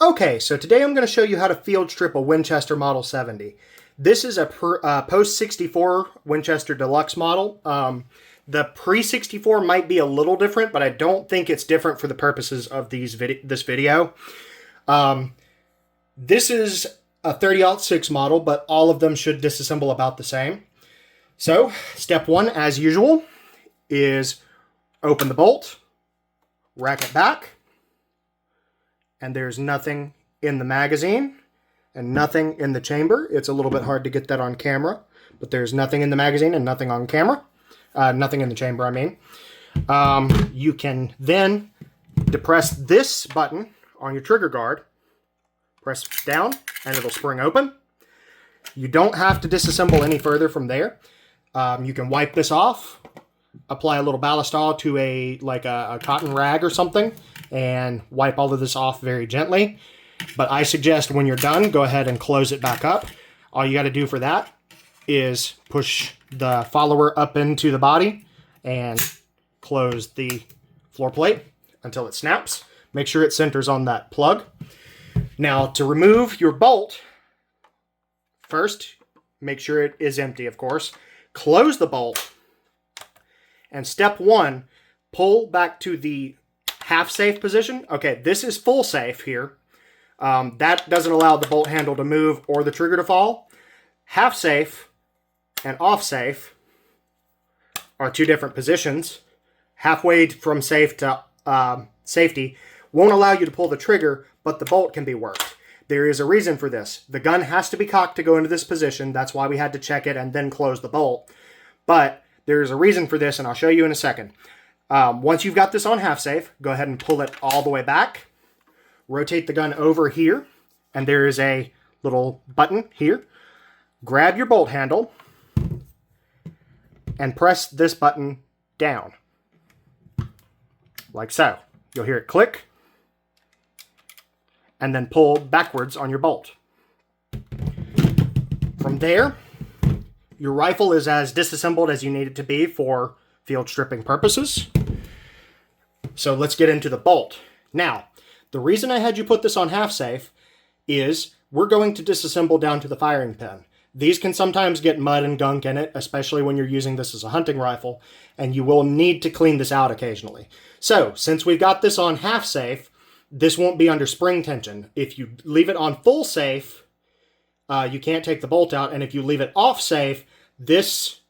Okay, so today I'm going to show you how to field strip a Winchester Model 70. This is a post-64 Winchester Deluxe model. The pre-64 might be a little different, but I don't think it's different for the purposes of this video. This is a 30-06 model, but all of them should disassemble about the same. So, step one, as usual, is open the bolt, rack it back, and there's nothing in the magazine and nothing in the chamber. It's a little bit hard to get that on camera, but there's nothing in the magazine and nothing on camera. Nothing in the chamber, I mean. You can then depress this button on your trigger guard, press down, and it'll spring open. You don't have to disassemble any further from there. You can wipe this off, apply a little ballast oil to a cotton rag or something, and wipe all of this off very gently. But I suggest when you're done, go ahead and close it back up. All you got to do for that is push the follower up into the body and close the floor plate until it snaps. Make sure it centers on that plug. Now, to remove your bolt, first, make sure it is empty, of course. Close the bolt, and step one, pull back to the half safe position. Okay, this is full safe here. That doesn't allow the bolt handle to move or the trigger to fall. Half safe and off safe are two different positions. Halfway from safe to safety won't allow you to pull the trigger, but the bolt can be worked. There is a reason for this. The gun has to be cocked to go into this position. That's why we had to check it and then close the bolt. But there is a reason for this, and I'll show you in a second. Once you've got this on half safe, go ahead and pull it all the way back. Rotate the gun over here, and there is a little button here. Grab your bolt handle and press this button down, like so. You'll hear it click, and then pull backwards on your bolt. From there, your rifle is as disassembled as you need it to be for field stripping purposes. So let's get into the bolt. Now, the reason I had you put this on half safe is we're going to disassemble down to the firing pin. These can sometimes get mud and gunk in it, especially when you're using this as a hunting rifle, and you will need to clean this out occasionally. So, since we've got this on half safe, this won't be under spring tension. If you leave it on full safe, you can't take the bolt out, and if you leave it off safe, this,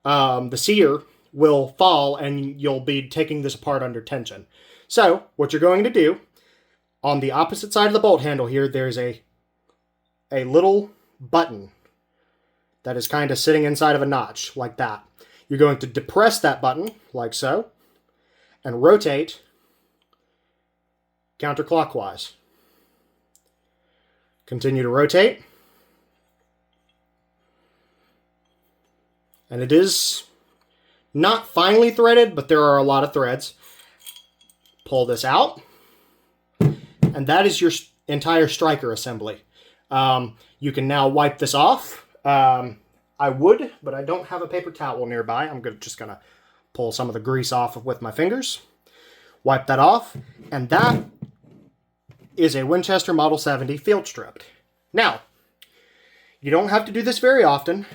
the sear will fall, and you'll be taking this apart under tension. So, what you're going to do, on the opposite side of the bolt handle here, there's a little button that is kind of sitting inside of a notch, like that. You're going to depress that button, like so, and rotate counterclockwise. Continue to rotate. And it is not finely threaded, but there are a lot of threads. Pull this out. And that is your entire striker assembly. You can now wipe this off. I would, but I don't have a paper towel nearby. I'm just going to pull some of the grease off with my fingers. Wipe that off. And that is a Winchester Model 70 field stripped. Now, you don't have to do this very often.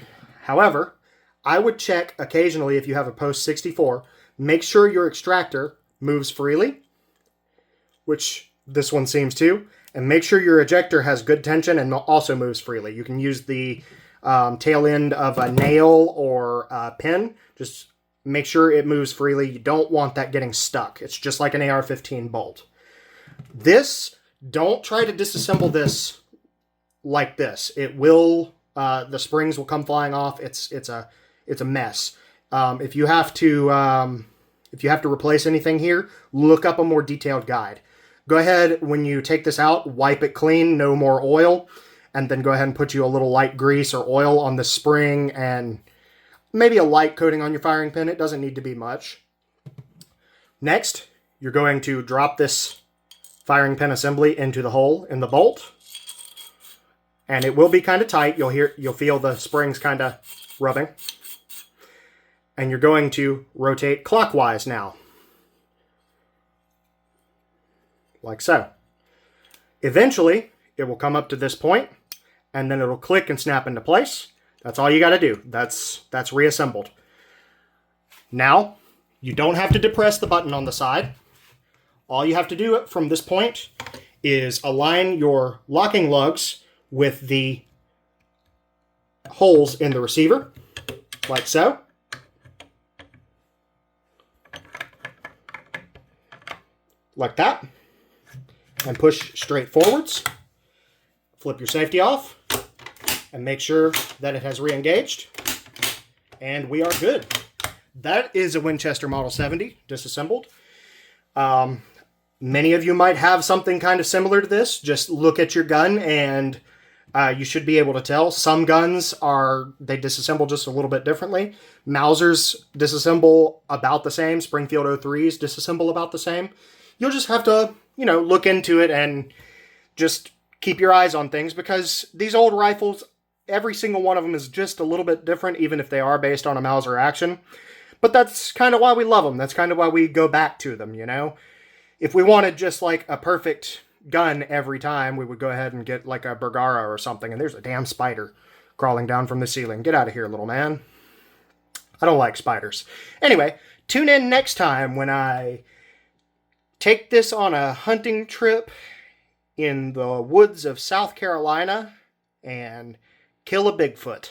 However, I would check occasionally if you have a post-64. Make sure your extractor moves freely, which this one seems to, and make sure your ejector has good tension and also moves freely. You can use the tail end of a nail or a pin. Just make sure it moves freely. You don't want that getting stuck. It's just like an AR-15 bolt. This, don't try to disassemble this like this. It will, the springs will come flying off. It's a mess. If you have to replace anything here, look up a more detailed guide. Go ahead, when you take this out, wipe it clean, no more oil, and then go ahead and put you a little light grease or oil on the spring and maybe a light coating on your firing pin. It doesn't need to be much. Next, you're going to drop this firing pin assembly into the hole in the bolt, and it will be kind of tight. You'll feel the springs kind of rubbing. And you're going to rotate clockwise now. Like so. Eventually, it will come up to this point, and then it'll click and snap into place. That's all you got to do. That's reassembled. Now, you don't have to depress the button on the side. All you have to do from this point is align your locking lugs with the holes in the receiver, like so. Like that. And push straight forwards. Flip your safety off and make sure that it has re-engaged. And we are good. That is a Winchester Model 70 disassembled. Many of you might have something kind of similar to this. Just look at your gun and you should be able to tell. Some guns they disassemble just a little bit differently. Mausers disassemble about the same. Springfield 03s disassemble about the same. You'll just have to, look into it and just keep your eyes on things, because these old rifles, every single one of them is just a little bit different, even if they are based on a Mauser action. But that's kind of why we love them. That's kind of why we go back to them, If we wanted just like a perfect gun every time, we would go ahead and get like a Bergara or something. And there's a damn spider crawling down from the ceiling. Get out of here, little man. I don't like spiders. Anyway, tune in next time when I take this on a hunting trip in the woods of South Carolina and kill a Bigfoot.